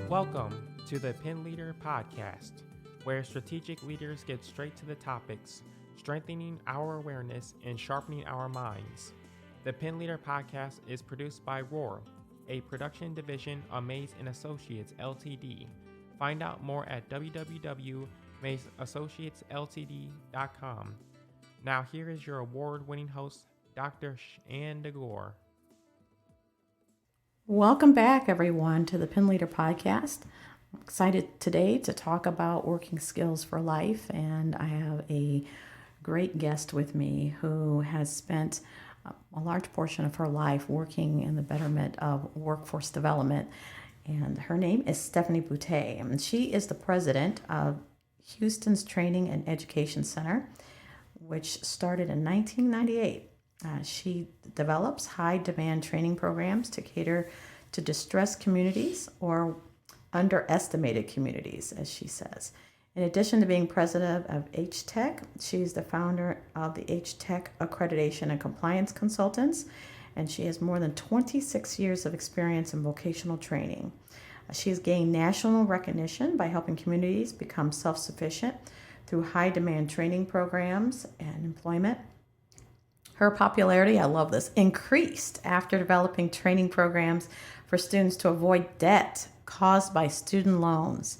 Welcome to the PinLeader podcast, where strategic leaders get straight to the topics, strengthening our awareness and sharpening our minds. The PinLeader podcast is produced by Roar, a production division of Mays & Associates Ltd. Find out more at www.maysassociatesltd.com. Now here is your award-winning host, Dr. Shanda Gore. Welcome back, everyone, to the PinLeader podcast. I'm excited today to talk about working skills for life, and I have a great guest with me who has spent a large portion of her life working in the betterment of workforce development, and her name is Stephanie Boutte, and she is the president of Houston's Training and Education Center, which started in 1998. She develops high-demand training programs to cater to distressed communities or underestimated communities, as she says. In addition to being president of H-Tech, she's the founder of the H-Tech Accreditation and Compliance Consultants, and she has more than 26 years of experience in vocational training. She has gained national recognition by helping communities become self-sufficient through high-demand training programs and employment. Her popularity, I love this, increased after developing training programs for students to avoid debt caused by student loans.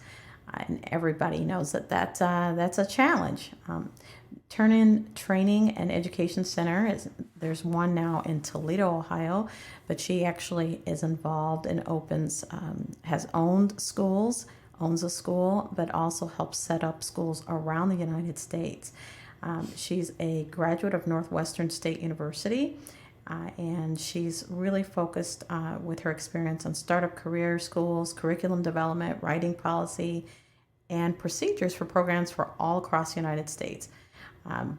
And everybody knows that's a challenge. Ternion Training and Education Center, there's one now in Toledo, Ohio, but she actually is involved and has owned schools, owns a school, but also helps set up schools around the United States. She's a graduate of Northwestern State University, and she's really focused with her experience on startup career schools, curriculum development, writing policy, and procedures for programs for all across the United States.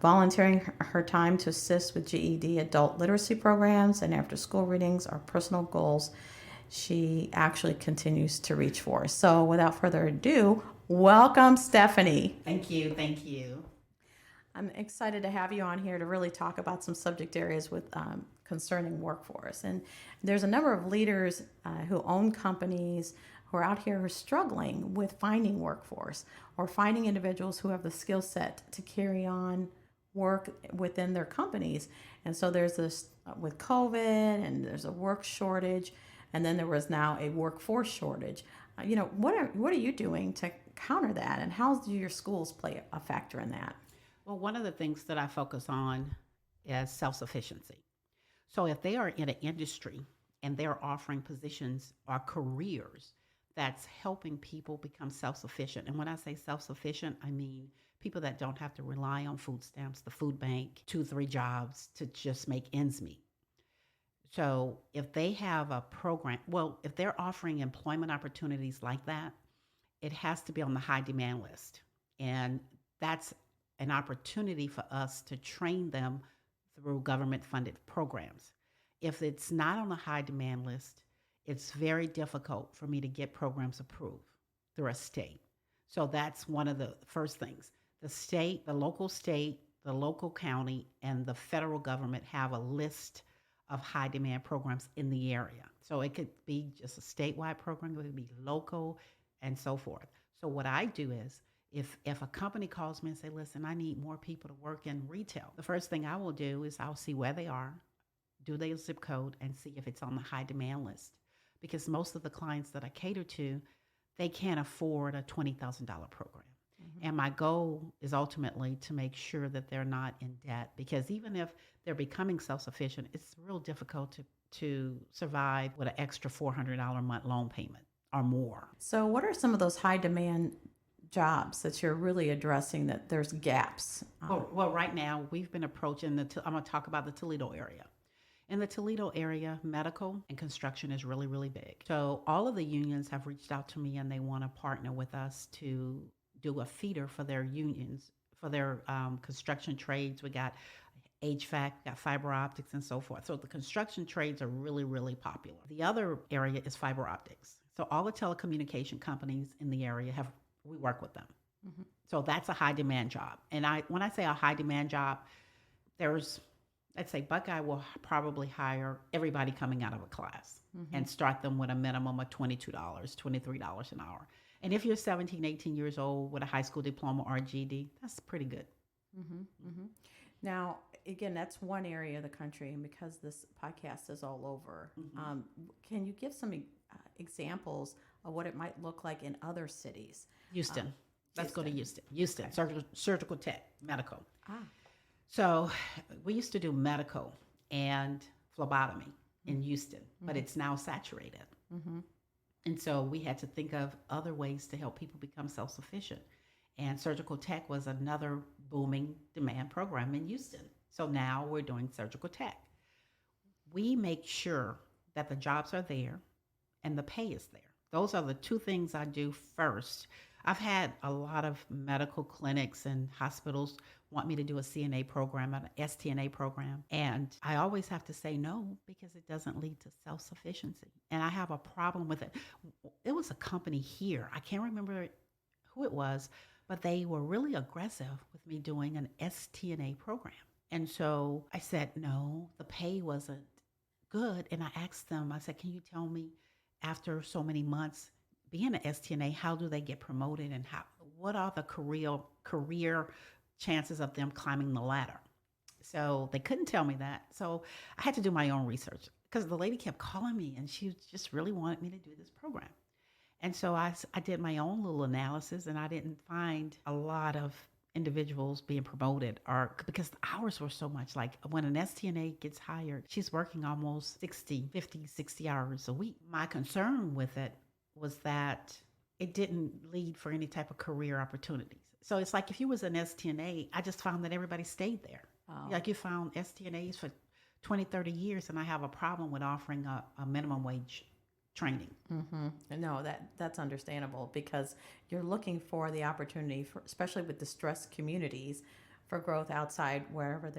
Volunteering her time to assist with GED adult literacy programs and after-school readings are personal goals she actually continues to reach for. So without further ado, welcome, Stephanie. Thank you. I'm excited to have you on here to really talk about some subject areas with concerning workforce. And there's a number of leaders who own companies who are out here who are struggling with finding workforce or finding individuals who have the skill set to carry on work within their companies. And so there's this with COVID, and there's a work shortage, and then there was now a workforce shortage. What are you doing to counter that, and how do your schools play a factor in that? Well, one of the things that I focus on is self-sufficiency. So if they are in an industry and they're offering positions or careers that's helping people become self-sufficient, and when I say self-sufficient, I mean people that don't have to rely on food stamps, the food bank, 2-3 jobs to just make ends meet. So if they have a program, if they're offering employment opportunities like that, it has to be on the high demand list. And that's an opportunity for us to train them through government-funded programs. If it's not on the high demand list, it's very difficult for me to get programs approved through a state. So that's one of the first things. The state, the local county, and the federal government have a list of high demand programs in the area. So it could be just a statewide program, it could be local, and so forth. So what I do is, if a company calls me and say, listen, I need more people to work in retail, the first thing I will do is I'll see where they are, do their zip code, and see if it's on the high demand list. Because most of the clients that I cater to, they can't afford a $20,000 program. Mm-hmm. And my goal is ultimately to make sure that they're not in debt, because even if they're becoming self-sufficient, it's real difficult to survive with an extra $400 a month loan payment or more. So what are some of those high demand jobs that you're really addressing that there's gaps? Well, right now we've been approaching I'm going to talk about the Toledo area. In the Toledo area, medical and construction is really, really big. So all of the unions have reached out to me, and they want to partner with us to do a feeder for their unions, for their construction trades. We got HVAC, got fiber optics, and so forth. So the construction trades are really, really popular. The other area is fiber optics. So all the telecommunication companies in the area we work with them. Mm-hmm. So that's a high demand job. And when I say a high demand job, there's I'd say Buckeye will probably hire everybody coming out of a class and start them with a minimum of $22, $23 an hour. And if you're 17, 18 years old with a high school diploma or a GED, that's pretty good. Now, again, that's one area of the country, and because this podcast is all over, can you give some examples of what it might look like in other cities? Houston. Let's go to Houston. Houston, okay. Surgical tech, medical. Ah. So we used to do medical and phlebotomy in Houston, but it's now saturated. And so we had to think of other ways to help people become self-sufficient. And surgical tech was another booming demand program in Houston. So now we're doing surgical tech. We make sure that the jobs are there and the pay is there. Those are the two things I do first. I've had a lot of medical clinics and hospitals want me to do a CNA program, an STNA program. And I always have to say no because it doesn't lead to self-sufficiency. And I have a problem with it. It was a company here. I can't remember who it was, but they were really aggressive with me doing an STNA program. And so I said, no, the pay wasn't good. And I asked them, I said, can you tell me after so many months being an STNA, how do they get promoted and what are the career chances of them climbing the ladder? So they couldn't tell me that. So I had to do my own research because the lady kept calling me and she just really wanted me to do this program. And so I did my own little analysis and I didn't find a lot of individuals being promoted or because the hours were so much. Like when an STNA gets hired, she's working almost 60 hours a week. My concern with it was that it didn't lead for any type of career opportunities. So it's like if you was an STNA, I just found that everybody stayed there. Oh. Like you found STNAs for 20, 30 years, and I have a problem with offering a minimum wage training. No, that's understandable because you're looking for the opportunity, for, especially with distressed communities, for growth outside whatever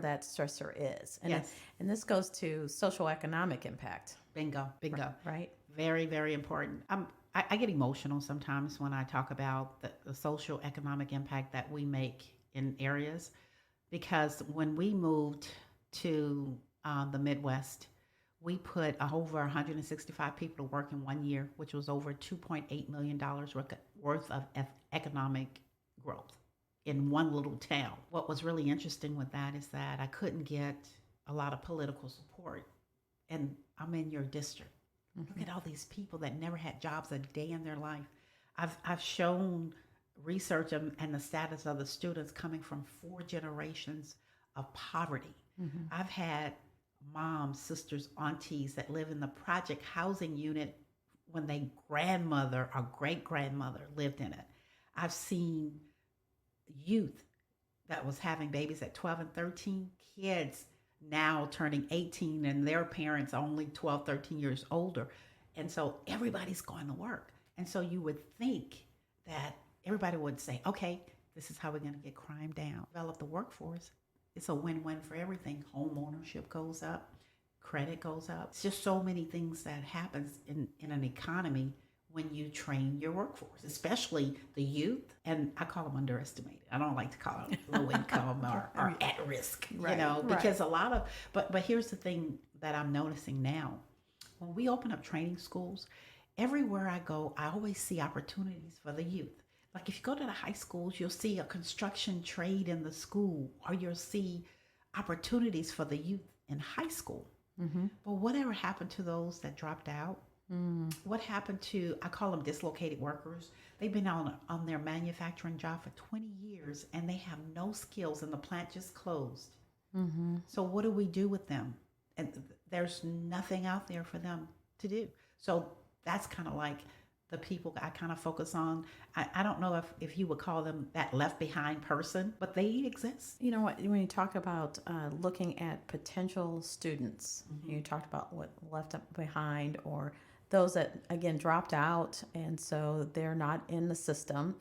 that stressor is. And yes. And this goes to social economic impact. Bingo. Right. Very, very important. I get emotional sometimes when I talk about the social economic impact that we make in areas, because when we moved to the Midwest, we put over 165 people to work in 1 year, which was over $2.8 million worth of economic growth in one little town. What was really interesting with that is that I couldn't get a lot of political support. And I'm in your district. Look at all these people that never had jobs a day in their life. I've shown research and the status of the students coming from 4 generations of poverty. I've had moms, sisters, aunties that live in the project housing unit when their grandmother or great-grandmother lived in it. I've seen youth that was having babies at 12 and 13, kids now turning 18 and their parents only 12, 13 years older. And so everybody's going to work. And so you would think that everybody would say, okay, this is how we're going to get crime down. Develop the workforce. It's a win-win for everything. Home ownership goes up. Credit goes up. It's just so many things that happens in an economy when you train your workforce, especially the youth. And I call them underestimated. I don't like to call them low income or at risk, right, because a lot of, but here's the thing that I'm noticing now. When we open up training schools, everywhere I go, I always see opportunities for the youth. Like if you go to the high schools, you'll see a construction trade in the school, or you'll see opportunities for the youth in high school. But whatever happened to those that dropped out? What happened to, I call them dislocated workers? They've been on their manufacturing job for 20 years and they have no skills and the plant just closed. So what do we do with them? And there's nothing out there for them to do. So that's kind of like the people I kind of focus on. I don't know if you would call them that left behind person, but they exist. You know what, when you talk about looking at potential students, you talked about what left behind or those that, again, dropped out, and so they're not in the system,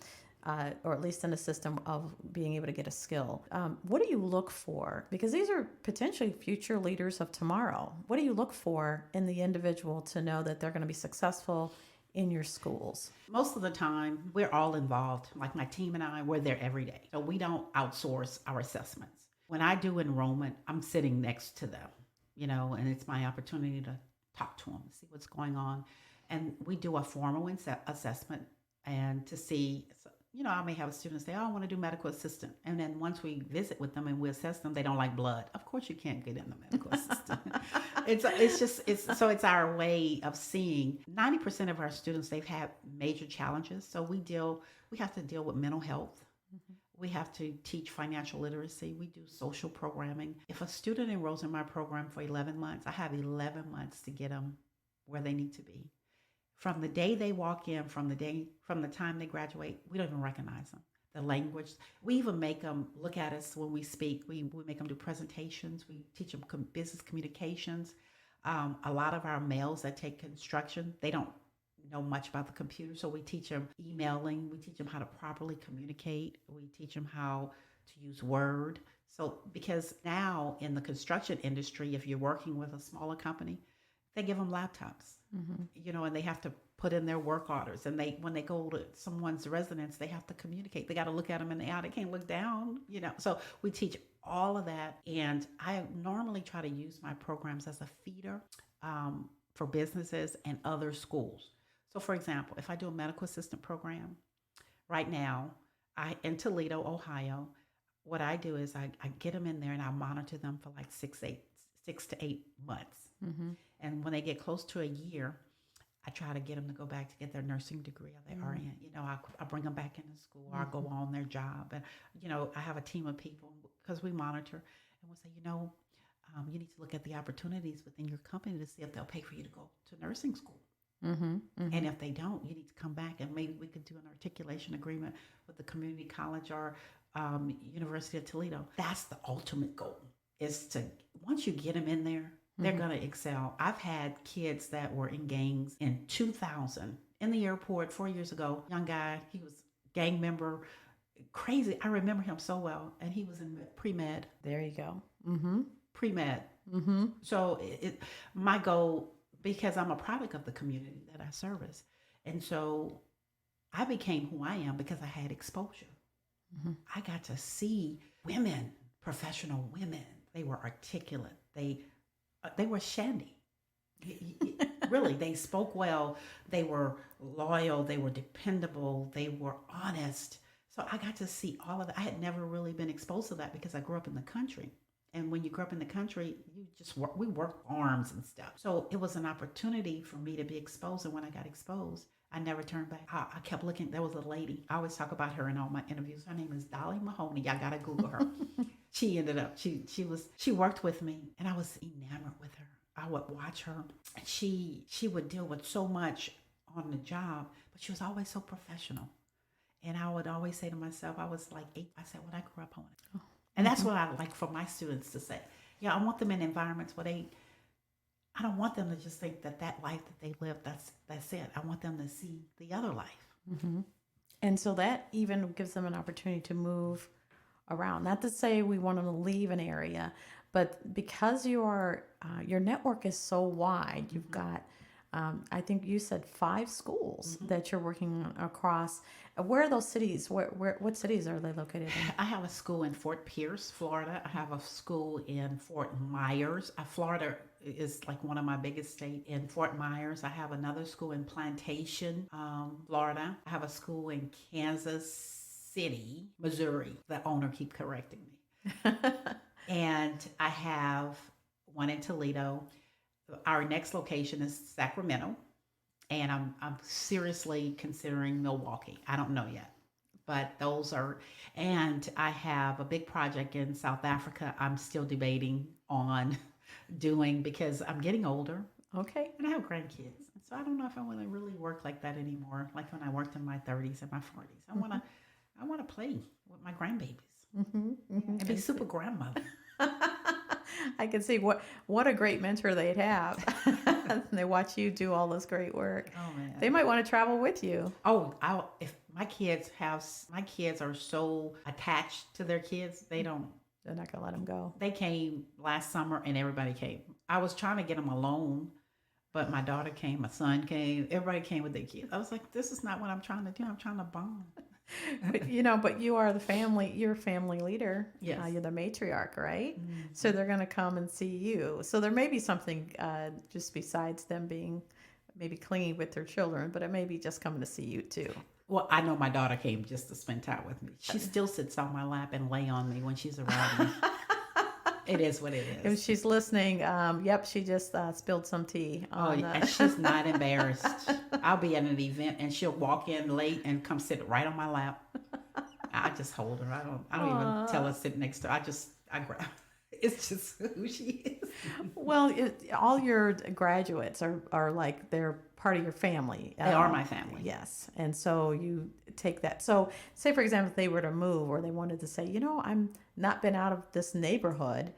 or at least in the system of being able to get a skill. What do you look for? Because these are potentially future leaders of tomorrow. What do you look for in the individual to know that they're going to be successful in your schools? Most of the time, we're all involved. Like my team and I, we're there every day. So we don't outsource our assessments. When I do enrollment, I'm sitting next to them, and it's my opportunity to talk to them, see what's going on. And we do a formal assessment and to see, I may have a student say, oh, I want to do medical assistant. And then once we visit with them and we assess them, they don't like blood. Of course, you can't get in the medical assistant. It's our way of seeing 90% of our students, they've had major challenges. So we have to deal with mental health. We have to teach financial literacy. We do social programming. If a student enrolls in my program for 11 months, I have 11 months to get them where they need to be. From the day they walk in, from the time they graduate, we don't even recognize them. The language, we even make them look at us when we speak. We make them do presentations. We teach them business communications. A lot of our males that take construction, they don't know much about the computer, so we teach them emailing. We teach them how to properly communicate. We teach them how to use Word. So because now in the construction industry, if you're working with a smaller company, they give them laptops, and they have to put in their work orders. And when they go to someone's residence, they have to communicate. They got to look at them in the eye. They can't look down, So we teach all of that. And I normally try to use my programs as a feeder for businesses and other schools. So for example, if I do a medical assistant program, right now, in Toledo, Ohio, what I do is I get them in there and I monitor them for like 6 to 8 months. And when they get close to a year, I try to get them to go back to get their nursing degree or their RN. I bring them back into school or I go on their job. And, I have a team of people because we monitor and we'll say, you need to look at the opportunities within your company to see if they'll pay for you to go to nursing school. And if they don't, you need to come back and maybe we could do an articulation agreement with the community college or University of Toledo. That's the ultimate goal, is to, once you get them in there, they're going to excel. I've had kids that were in gangs in 2000 in the airport 4 years ago. Young guy, he was gang member, crazy. I remember him so well. And he was in pre-med. There you go. Pre-med. So my goal, because I'm a product of the community that I service. And so I became who I am because I had exposure. I got to see women, professional women. They were articulate. They were Shandy. Really, they spoke well. They were loyal. They were dependable. They were honest. So I got to see all of that. I had never really been exposed to that because I grew up in the country. And when you grew up in the country, we worked farms and stuff. So it was an opportunity for me to be exposed. And when I got exposed, I never turned back. I kept looking. There was a lady. I always talk about her in all my interviews. Her name is Dolly Mahoney. Y'all got to Google her. She ended up, she worked with me and I was enamored with her. I would watch her. She would deal with so much on the job, but she was always so professional. And I would always say to myself, I was like 8. I said, when I grew up, I want to. And that's what I like for my students to say. Yeah, I want them in environments where I don't want them to just think that life that they live, that's it. I want them to see the other life. And so that even gives them an opportunity to move around. Not to say we want them to leave an area, but because your network is so wide, you've got, I think you said 5 schools that you're working across. Where are those cities? What cities are they located in? I have a school in Fort Pierce, Florida. I have a school in Fort Myers. Florida is like one of my biggest states. In Fort Myers, I have another school in Plantation, Florida. I have a school in Kansas City, Missouri. The owner keep correcting me. And I have one in Toledo. Our next location is Sacramento. And I'm seriously considering Milwaukee. I don't know yet, but those are, and I have a big project in South Africa I'm still debating on doing because I'm getting older. Okay. And I have grandkids. So I don't know if I want to really work like that anymore. Like when I worked in my 30s and my 40s. I want to play with my grandbabies and be super grandmother. I can see what a great mentor they'd have. They watch you do all this great work. Oh man, they might want to travel with you. Oh, if my kids are so attached to their kids, they're not gonna let them go. They came last summer and everybody came. I was trying to get them alone, but my daughter came, my son came, everybody came with their kids. I was like, this is not what I'm trying to do. I'm trying to bond. But, but you are you're a family leader. Yes. You're the matriarch, right? Mm-hmm. So they're going to come and see you. So there may be something just besides them being maybe clingy with their children, but it may be just coming to see you too. Well, I know my daughter came just to spend time with me. She still sits on my lap and lay on me when she's around me. It is what it If is. she's listening, yep, she just spilled some tea on And she's not embarrassed. I'll be at an event and she'll walk in late and come sit right on my lap. I just hold her. I don't even tell her to sit next to her. I grab. It's just who she is. Well, all your graduates are like they're part of your family. They are my family. Yes, and so you take that. So, say for example, if they were to move, or they wanted to say, I'm not been out of this neighborhood,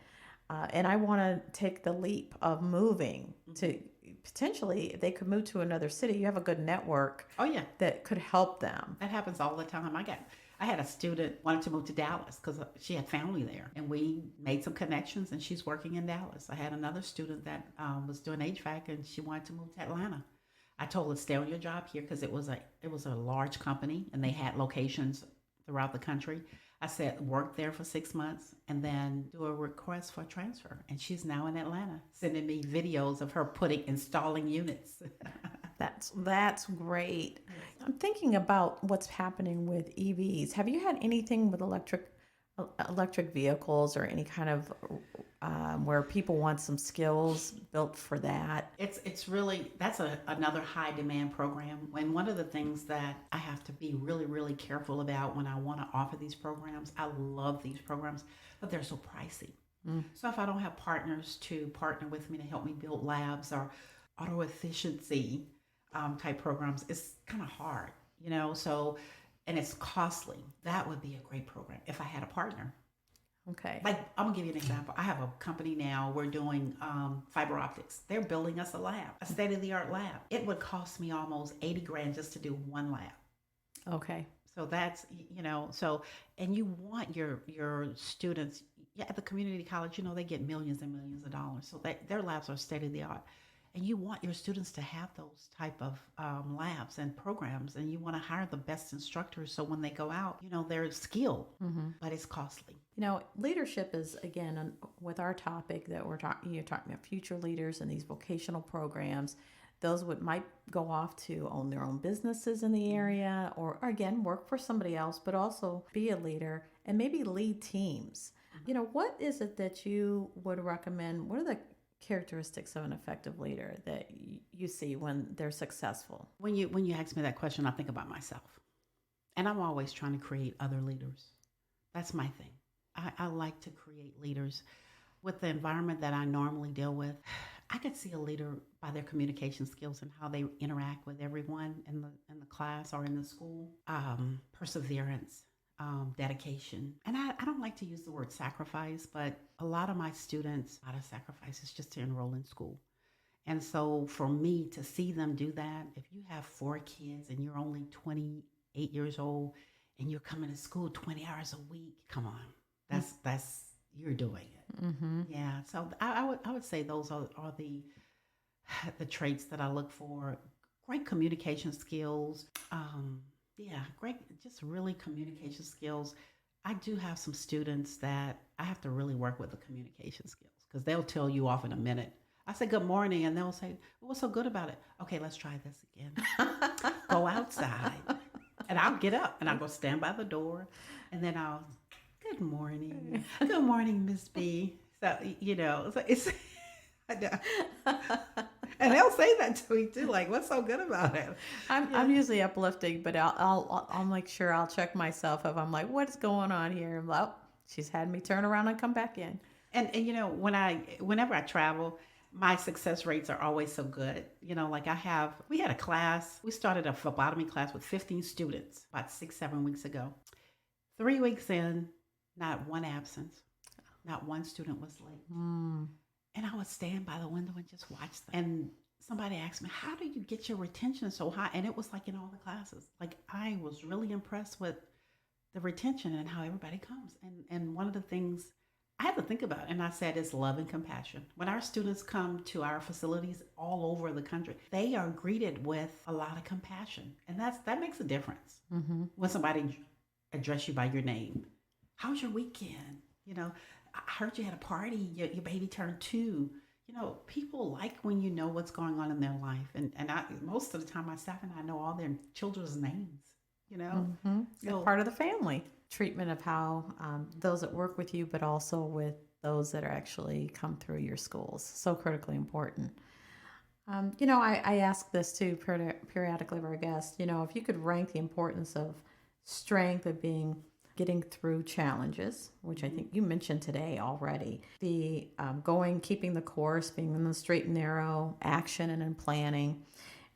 and I want to take the leap of moving to potentially, if they could move to another city. You have a good network. Oh yeah, that could help them. that happens all the time. I had a student wanted to move to Dallas because she had family there, and we made some connections, and she's working in Dallas. I had another student that was doing HVAC, and she wanted to move to Atlanta. I told her, stay on your job here because it was a large company, and they had locations throughout the country. I said, work there for 6 months and then do a request for a transfer. And she's now in Atlanta, sending me videos of her installing units. That's great. I'm thinking about what's happening with EVs. Have you had anything with electric vehicles or any kind of where people want some skills built for that? It's really, that's another high demand program. And one of the things that I have to be really, really careful about when I want to offer these programs, I love these programs, but they're so pricey. So if I don't have partners to partner with me to help me build labs or auto efficiency type programs, it's kind of hard, so, and it's costly. That would be a great program if I had a partner. Okay. Like, I'm gonna give you an example. I have a company now, we're doing fiber optics. They're building us a lab, a state-of-the-art lab. It would cost me almost 80 grand just to do one lab. Okay. So that's, and you want your students, at the community college, they get millions and millions of dollars. So their labs are state-of-the-art. And you want your students to have those type of labs and programs, and you want to hire the best instructors so when they go out, they're skilled, but it's costly. Leadership is, again, with our topic that you're talking about future leaders and these vocational programs. Those might go off to own their own businesses in the area, or again, work for somebody else, but also be a leader and maybe lead teams. What is it that you would recommend? What are the characteristics of an effective leader that you see when they're successful? When you ask me that question, I think about myself, and I'm always trying to create other leaders. That's my thing. I like to create leaders with the environment that I normally deal with. I could see a leader by their communication skills and how they interact with everyone in the class or in the school. Perseverance, dedication. And I don't like to use the word sacrifice, but a lot of my students, a lot of sacrifices just to enroll in school. And so for me to see them do that, if you have 4 kids and you're only 28 years old and you're coming to school 20 hours a week, come on, that's you're doing it. Mm-hmm. Yeah. So I would say those are the traits that I look for. Great communication skills. Great, just really communication skills. I do have some students that I have to really work with the communication skills because they'll tell you off in a minute. I say good morning and they'll say, what's so good about it? Okay, let's try this again. Go outside. And I'll get up and I'll go stand by the door and then I'll, good morning. Good morning, Miss B. So, it's, I know. And they'll say that to me too, like, what's so good about it? I'm usually uplifting, but I'll make sure I'll check myself if I'm like, what's going on here? Well, she's had me turn around and come back in. And whenever I travel, my success rates are always so good. We had a class, we started a phlebotomy class with 15 students about 6-7 weeks ago. 3 weeks in, not one absence, not one student was late. And I would stand by the window and just watch them. And somebody asked me, how do you get your retention so high? And it was like in all the classes. Like I was really impressed with the retention and how everybody comes. And one of the things I had to think about it, and I said it's love and compassion. When our students come to our facilities all over the country, they are greeted with a lot of compassion, and that makes a difference. When somebody address you by your name, how's your weekend? I heard you had a party. Your baby turned 2. People like when you know what's going on in their life, and most of the time, my staff and I know all their children's names. You're part of the family. Treatment of how those that work with you, but also with those that are actually come through your schools. So critically important. I ask this too periodically of our guests. If you could rank the importance of strength of getting through challenges, which I think you mentioned today already, the keeping the course, being in the straight and narrow, action and in planning,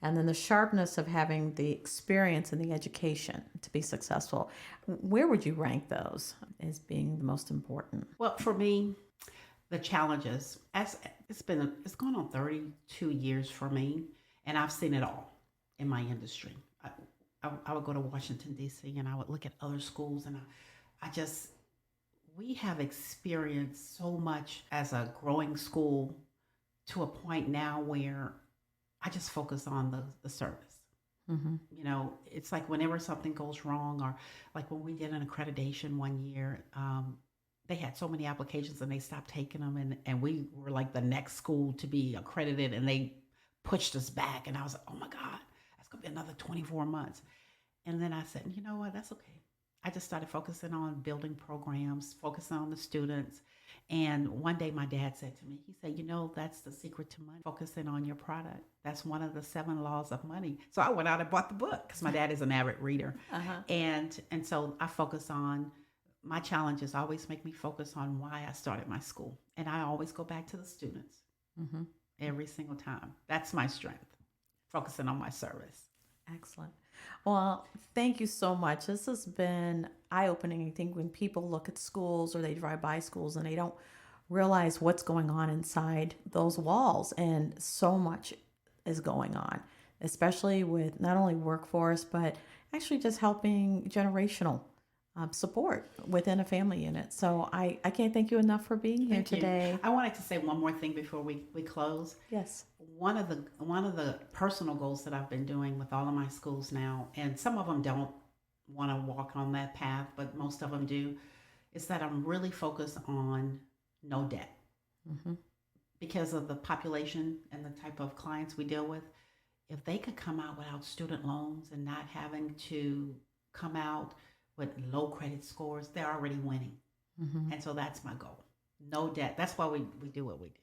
and then the sharpness of having the experience and the education to be successful. Where would you rank those as being the most important? Well, for me, the challenges, it's going on 32 years for me, and I've seen it all in my industry. I would go to Washington, D.C., and I would look at other schools, and we have experienced so much as a growing school to a point now where I just focus on the service. It's like whenever something goes wrong, or like when we did an accreditation one year, they had so many applications and they stopped taking them, and we were like the next school to be accredited, and they pushed us back, and I was like, oh my God, that's gonna be another 24 months. And then I said, you know what, that's okay. I just started focusing on building programs, focusing on the students. And one day my dad said to me, he said, that's the secret to money, focusing on your product. That's one of the 7 laws of money. So I went out and bought the book because my dad is an avid reader. And so I focus on my challenges, always make me focus on why I started my school. And I always go back to the students every single time. That's my strength, focusing on my service. Excellent. Well, thank you so much. This has been eye-opening. I think when people look at schools or they drive by schools and they don't realize what's going on inside those walls, and so much is going on, especially with not only workforce, but actually just helping generational support within a family unit. So I can't thank you enough for being here today. I wanted to say one more thing before we close. Yes. One of the personal goals that I've been doing with all of my schools now, and some of them don't want to walk on that path, but most of them do, is that I'm really focused on no debt. Because of the population and the type of clients we deal with. If they could come out without student loans and not having to come out with low credit scores, they're already winning. And so that's my goal. No debt. That's why we do what we do.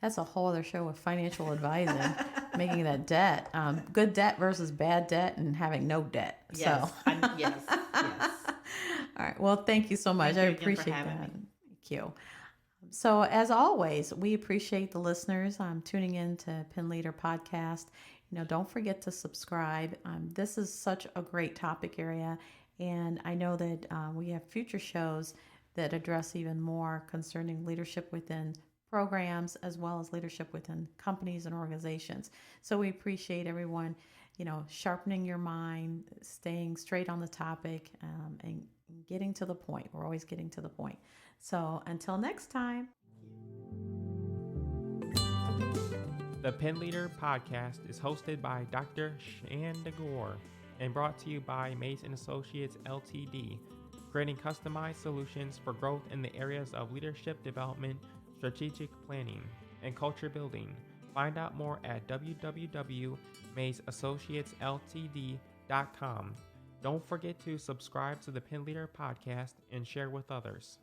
That's a whole other show with financial advising, making that debt. Good debt versus bad debt and having no debt. Yes. So. Yes. All right. Well, thank you so much. Thank you I appreciate again for having that. me. Thank you. So as always, we appreciate the listeners tuning in to PinLeader Podcast. Don't forget to subscribe. This is such a great topic area. And I know that we have future shows that address even more concerning leadership within programs as well as leadership within companies and organizations. So we appreciate everyone, sharpening your mind, staying straight on the topic, and getting to the point. We're always getting to the point. So until next time. The PinLeader podcast is hosted by Dr. Shanda Gore and brought to you by Mays & Associates Ltd., creating customized solutions for growth in the areas of leadership development, strategic planning, and culture building. Find out more at www.maysassociatesltd.com. Don't forget to subscribe to the PinLeader podcast and share with others.